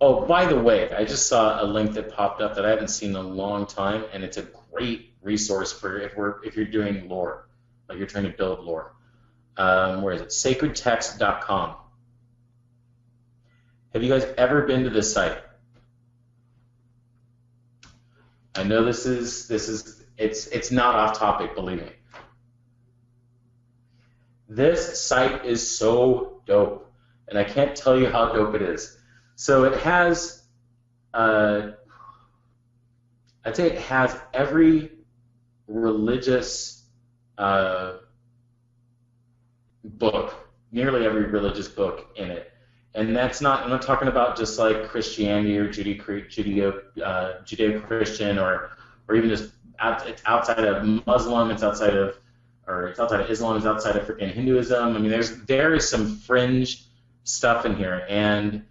Oh, by the way, I just saw a link that popped up that I haven't seen in a long time, and it's a great resource for if you're doing lore, like you're trying to build lore. Where is it? Sacredtext.com. Have you guys ever been to this site? I know it's not off topic, believe me. This site is so dope, and I can't tell you how dope it is. So it has, I'd say it has every religious book, nearly every religious book in it. And that's not, I'm not talking about just like Christianity or Judeo-Christian or even just it's outside of Muslim, it's outside of Islam, it's outside of freaking Hinduism. I mean, there is some fringe stuff in here, and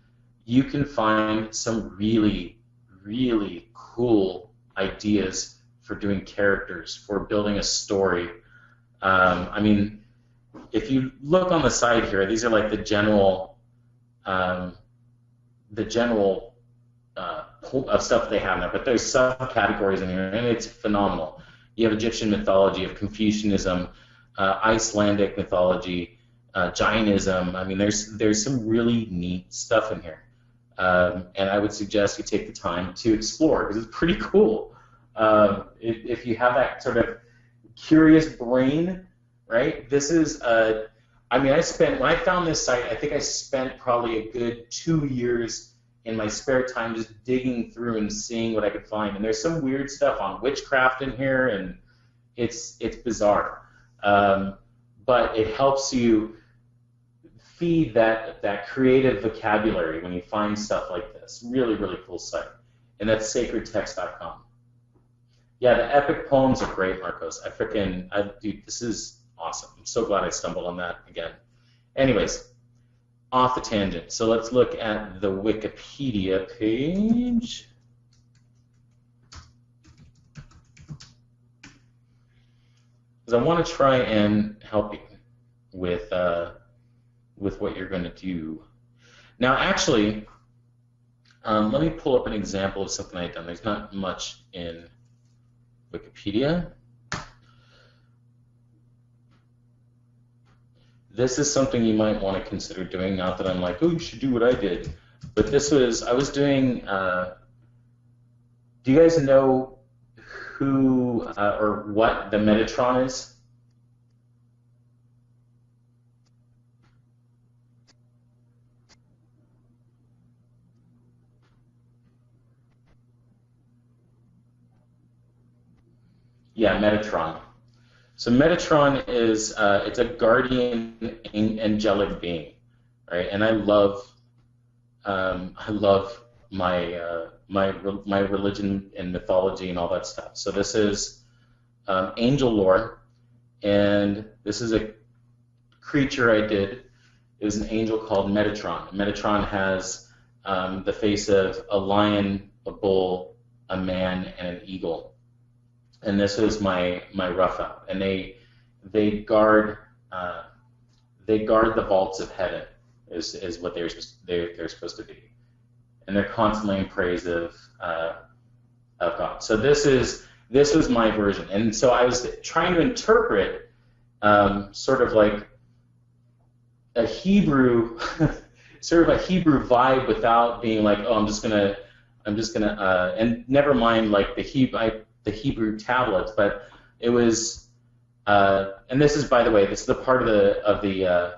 you can find some really, really cool ideas for doing characters, for building a story. I mean, if you look on the side here, these are like the general of stuff they have now, but there's subcategories in here, and it's phenomenal. You have Egyptian mythology, you have Confucianism, Icelandic mythology, Jainism. I mean, there's some really neat stuff in here, and I would suggest you take the time to explore because it's pretty cool. If you have that sort of curious brain, right? This is I mean, when I found this site, I think I spent probably a good 2 years in my spare time just digging through and seeing what I could find. And there's some weird stuff on witchcraft in here, and it's bizarre. But it helps you feed that creative vocabulary when you find stuff like this. Really, really cool site. And that's sacredtext.com. Yeah, the epic poems are great, Marcos. Dude, this is awesome. I'm so glad I stumbled on that again. Anyways, off the tangent. So let's look at the Wikipedia page. Because I want to try and help you with what you're going to do. Now, actually, let me pull up an example of something I've done. There's not much in Wikipedia. This is something you might want to consider doing. Not that I'm like, oh, you should do what I did. But I was doing, do you guys know who or what the Metatron is? Yeah, Metatron. So Metatron is it's a guardian angelic being, right? And I love my religion and mythology and all that stuff. So this is angel lore, and this is a creature I did. It was an angel called Metatron. Metatron has the face of a lion, a bull, a man, and an eagle. And this is my rough out, and they guard the vaults of heaven is what they're supposed to be, and they're constantly in praise of God. So this was my version, and so I was trying to interpret sort of like a Hebrew vibe without being like, oh, I'm just gonna and never mind like the Hebrew tablets, but it was, and this is, by the way, this is the part of the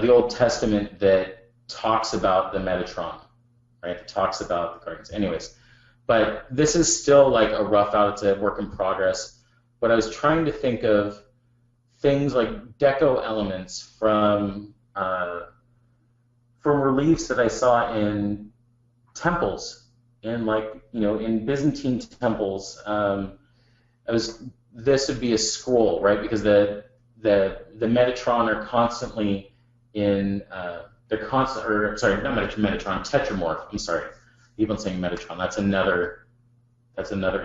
Old Testament that talks about the Metatron, right? That talks about the guardians. Anyways, but this is still like a rough out. It's a work in progress. But I was trying to think of things like deco elements from reliefs that I saw in temples. And in Byzantine temples, this would be a scroll, right? Because the Metatron are constantly in not Metatron, Tetramorph. I'm sorry, even saying Metatron. That's another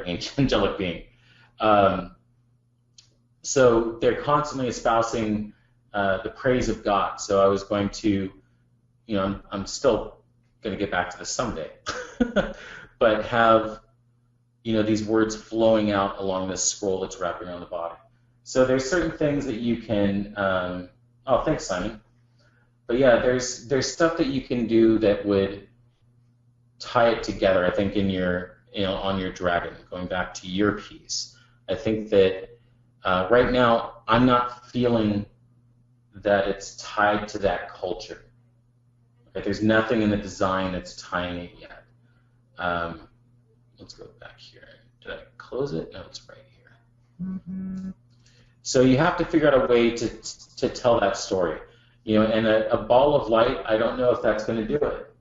ancient angelic being. So they're constantly espousing the praise of God. So I was going to, I'm still going to get back to this someday. But have, these words flowing out along this scroll that's wrapped around the body. So there's certain things that you can. Oh, thanks, Simon. But yeah, there's stuff that you can do that would tie it together. I think in your on your dragon, going back to your piece. I think that right now I'm not feeling that it's tied to that culture. Okay, there's nothing in the design that's tying it yet. Let's go back here. Did I close it? No, it's right here. Mm-hmm. So you have to figure out a way to tell that story. And a ball of light, I don't know if that's going to do it.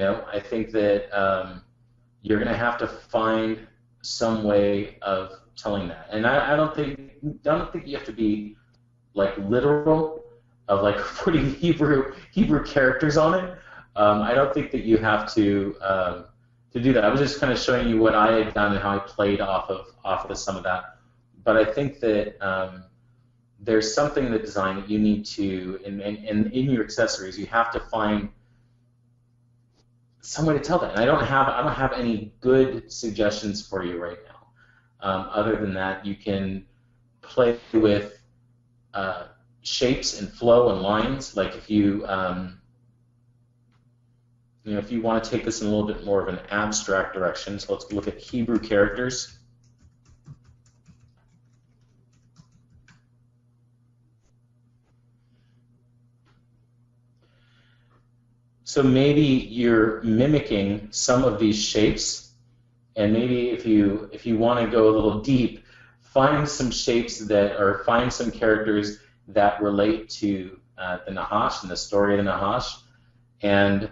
I think that you're going to have to find some way of telling that. And I don't think you have to be like literal of like putting Hebrew characters on it. I don't think that you have to do that. I was just kind of showing you what I had done and how I played off of some of that. But I think that there's something in the design that you need to, and in your accessories, you have to find some way to tell that. And I don't have any good suggestions for you right now. Other than that, you can play with shapes and flow and lines. Like if you if you want to take this in a little bit more of an abstract direction, so let's look at Hebrew characters. So maybe you're mimicking some of these shapes, and maybe if you want to go a little deep, find some shapes find some characters that relate to the Nahash and the story of the Nahash, and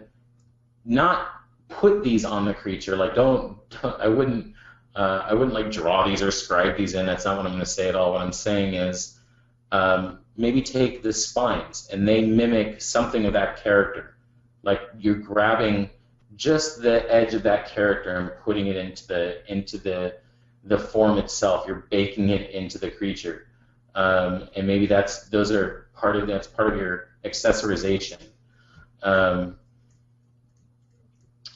not put these on the creature. Like I wouldn't like draw these or scribe these in. That's not what I'm going to say at all. What I'm saying is maybe take the spines and they mimic something of that character. Like you're grabbing just the edge of that character and putting it into the form itself. You're baking it into the creature, and maybe that's part of your accessorization.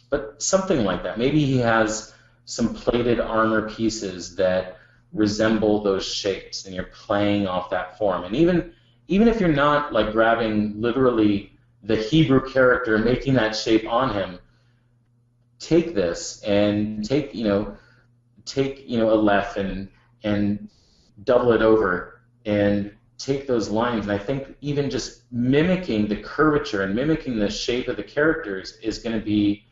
But something like that. Maybe he has some plated armor pieces that resemble those shapes, and you're playing off that form. And even if you're not like grabbing literally the Hebrew character, making that shape on him, take this and take a left and double it over and take those lines. And I think even just mimicking the curvature and mimicking the shape of the characters is going to be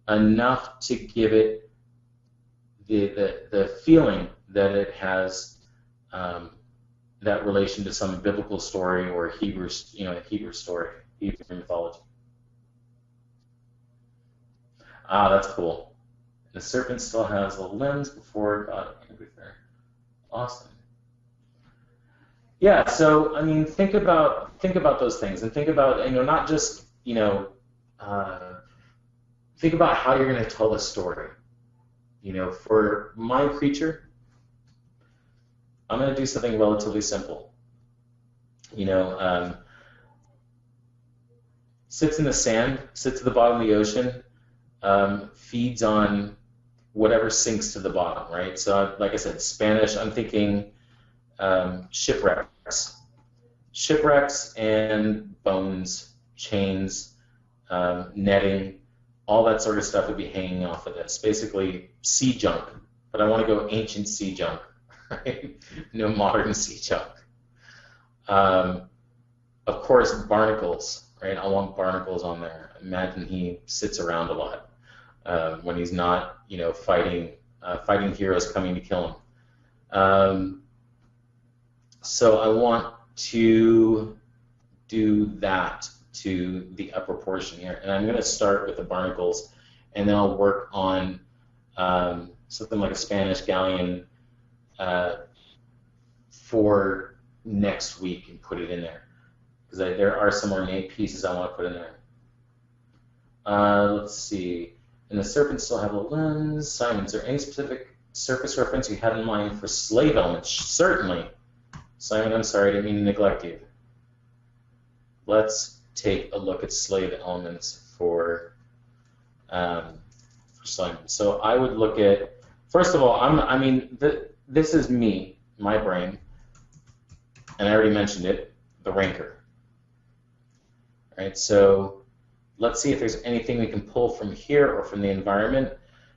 enough to give it the feeling that it has that relation to some biblical story or Hebrew story. Hebrew mythology. That's cool. The serpent still has a lens before God. Awesome. Yeah. So I mean, think about those things, and think about not just think about how you're going to tell the story. For my creature, I'm going to do something relatively simple. Sits in the sand, sits at the bottom of the ocean, feeds on whatever sinks to the bottom, right? So, like I said, Spanish, I'm thinking shipwrecks. Shipwrecks and bones, chains, netting, all that sort of stuff would be hanging off of this. Basically, sea junk, but I want to go ancient sea junk, right? No modern sea junk. Of course, barnacles. Right, I want barnacles on there. Imagine he sits around a lot when he's not, fighting heroes coming to kill him. So I want to do that to the upper portion here, and I'm going to start with the barnacles, and then I'll work on something like a Spanish galleon for next week and put it in there. Because there are some ornate pieces I want to put in there. Let's see. And the serpent still have a lens. Simon, is there any specific surface reference you had in mind for slave elements? Certainly. Simon, I'm sorry, I didn't mean to neglect you. Let's take a look at slave elements for Simon. So I would look at, first of all, this is me, my brain, and I already mentioned it, the ranker. All right, so let's see if there's anything we can pull from here or from the environment.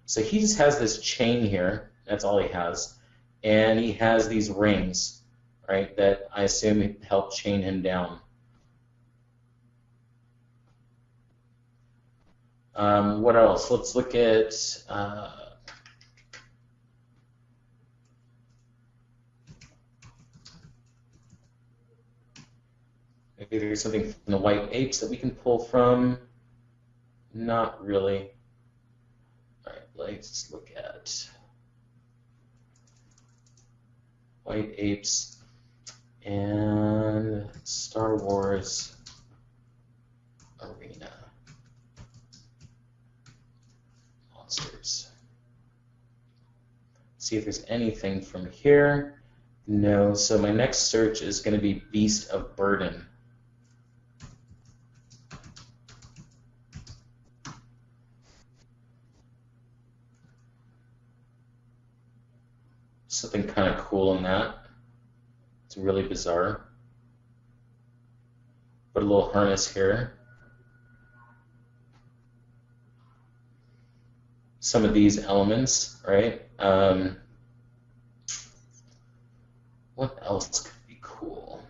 So he just has this chain here, that's all he has, and he has these rings, right, that I assume help chain him down. What else? Let's look at maybe there's something from the white apes that we can pull from. Not really. All right, let's look at white apes and Star Wars Arena. Monsters. See if there's anything from here. No, so my next search is going to be Beast of Burden. Something kind of cool in that. It's really bizarre. Put a little harness here. Some of these elements, right? What else could be cool?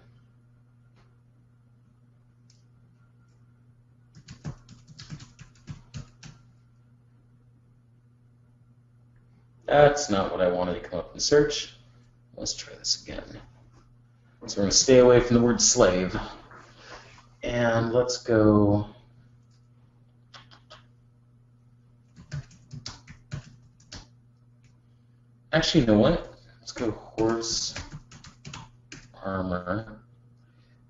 That's not what I wanted to come up and search. Let's try this again. So we're going to stay away from the word slave. And let's go. Actually, you know what? Let's go horse armor.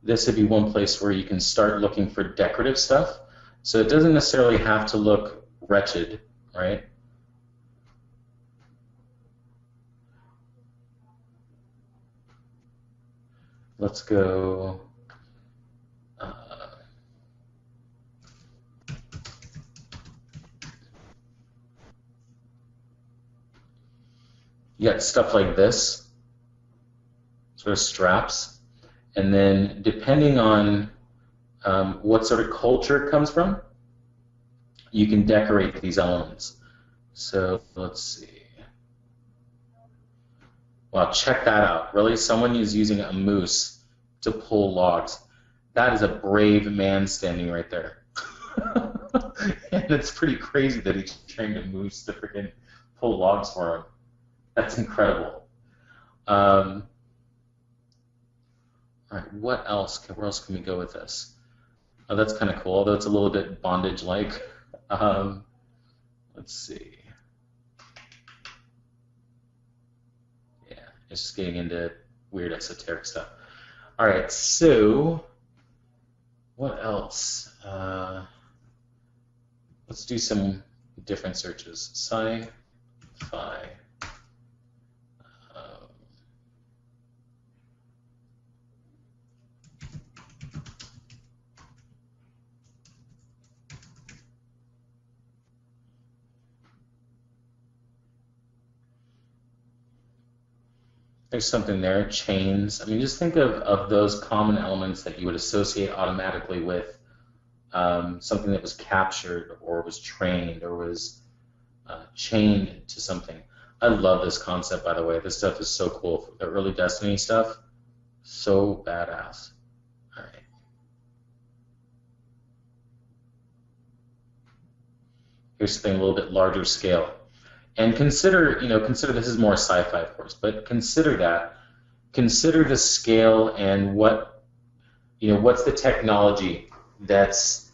This would be one place where you can start looking for decorative stuff. So it doesn't necessarily have to look wretched, right? Let's go. You got stuff like this, sort of straps, and then depending on what sort of culture it comes from, you can decorate these elements. So let's see. Wow, check that out. Really, someone is using a moose to pull logs. That is a brave man standing right there. And it's pretty crazy that he trained a moose to freaking pull logs for him. That's incredible. All right, what else? Where else can we go with this? Oh, that's kind of cool, although it's a little bit bondage-like. Let's see. Yeah, it's just getting into weird esoteric stuff. All right, so what else? Let's do some different searches. Sci-fi. There's something there, chains. I mean, just think of those common elements that you would associate automatically with something that was captured or was trained or was chained to something. I love this concept, by the way. This stuff is so cool. The early Destiny stuff, so badass. All right. Here's something a little bit larger scale. And consider this is more sci-fi, of course, but consider the scale and what's the technology that's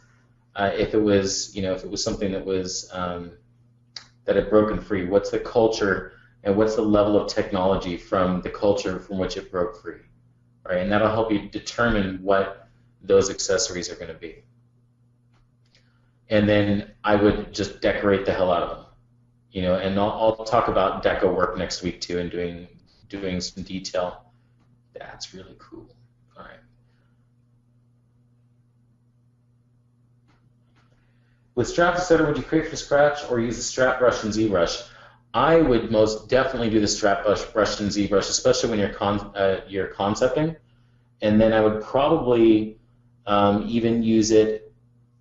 if it was something that was that had broken free, what's the culture and what's the level of technology from the culture from which it broke free, right? And that'll help you determine what those accessories are going to be. And then I would just decorate the hell out of them. And I'll talk about deco work next week too, and doing some detail. That's really cool. All right. With Strap Etc., would you create from scratch or use the Strap Brush and ZBrush? I would most definitely do the Strap Brush and ZBrush, especially when you're concepting. And then I would probably even use it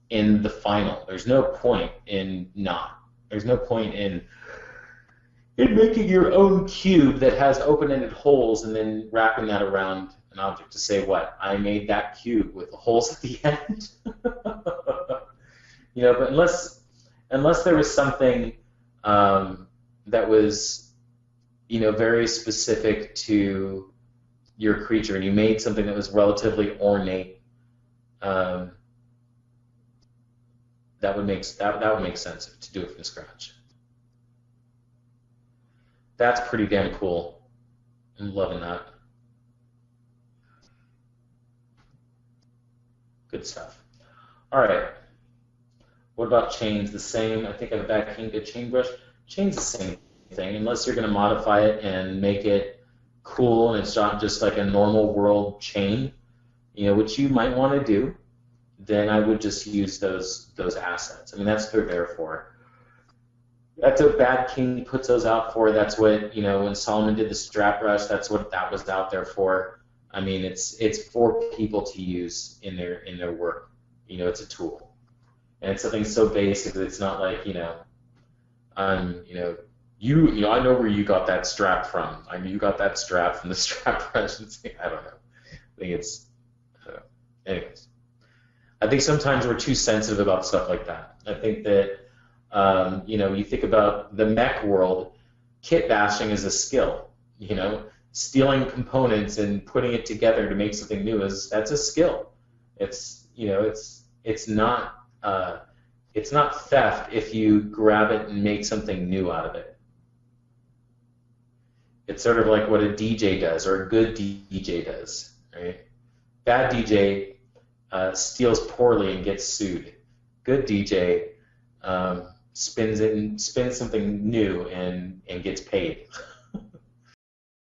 in the final. There's no point in not. There's no point in making your own cube that has open-ended holes and then wrapping that around an object to say, what, I made that cube with the holes at the end. But unless there was something that was, very specific to your creature, and you made something that was relatively ornate, that would make sense to do it from scratch. That's pretty damn cool. I'm loving that. Good stuff. All right. What about chains? The same. I think I have a Bad King Good chain brush. Chain's the same thing, unless you're going to modify it and make it cool and it's not just like a normal world chain, which you might want to do. Then I would just use those assets. I mean, that's what they're there for. That's what Bad King puts those out for. That's what, when Solomon did the strap brush, that's what that was out there for. I mean, it's for people to use in their work. It's a tool. And it's something so basic that it's not like, I know where you got that strap from. I mean, you got that strap from the strap brush. I don't know. I think it's, anyways. I think sometimes we're too sensitive about stuff like that. I think that, you think about the mech world, kit bashing is a skill. Stealing components and putting it together to make something new that's a skill. It's not theft if you grab it and make something new out of it. It's sort of like what a DJ does or a good DJ does, right? Bad DJ steals poorly and gets sued. Good DJ spins something new and gets paid.